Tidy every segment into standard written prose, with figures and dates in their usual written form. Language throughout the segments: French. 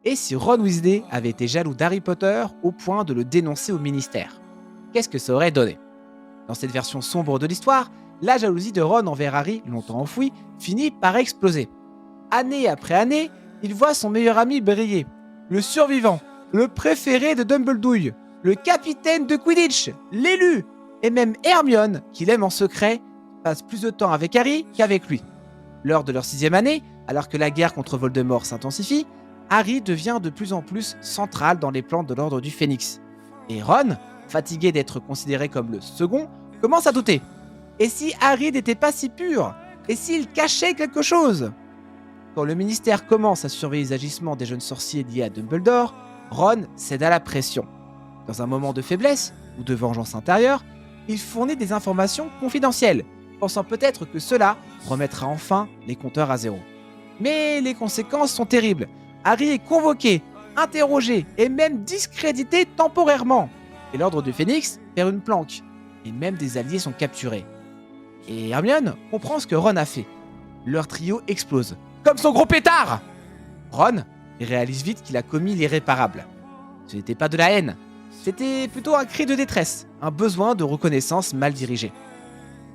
Et si Ron Weasley avait été jaloux d'Harry Potter au point de le dénoncer au ministère? Qu'est-ce que ça aurait donné? Dans cette version sombre de l'histoire, la jalousie de Ron envers Harry, longtemps enfouie, finit par exploser. Année après année, il voit son meilleur ami briller. Le survivant, le préféré de Dumbledore, le capitaine de Quidditch, l'élu, et même Hermione, qu'il aime en secret, passe plus de temps avec Harry qu'avec lui. Lors de leur 6e année, alors que la guerre contre Voldemort s'intensifie, Harry devient de plus en plus central dans les plans de l'Ordre du Phénix. Et Ron, fatigué d'être considéré comme le second, commence à douter. Et si Harry n'était pas si pur? Et s'il cachait quelque chose? Quand le ministère commence à surveiller les agissements des jeunes sorciers liés à Dumbledore, Ron cède à la pression. Dans un moment de faiblesse ou de vengeance intérieure, il fournit des informations confidentielles, pensant peut-être que cela remettra enfin les compteurs à zéro. Mais les conséquences sont terribles. Harry est convoqué, interrogé et même discrédité temporairement. Et l'Ordre du Phénix perd une planque. Et même des alliés sont capturés. Et Hermione comprend ce que Ron a fait. Leur trio explose. Comme son gros pétard! Ron réalise vite qu'il a commis l'irréparable. Ce n'était pas de la haine. C'était plutôt un cri de détresse, un besoin de reconnaissance mal dirigé.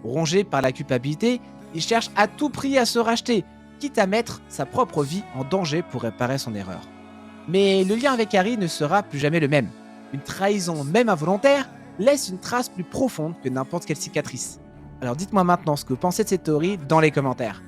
Rongé par la culpabilité, il cherche à tout prix à se racheter, quitte à mettre sa propre vie en danger pour réparer son erreur. Mais le lien avec Harry ne sera plus jamais le même. Une trahison, même involontaire, laisse une trace plus profonde que n'importe quelle cicatrice. Alors dites-moi maintenant ce que vous pensez de cette théorie dans les commentaires.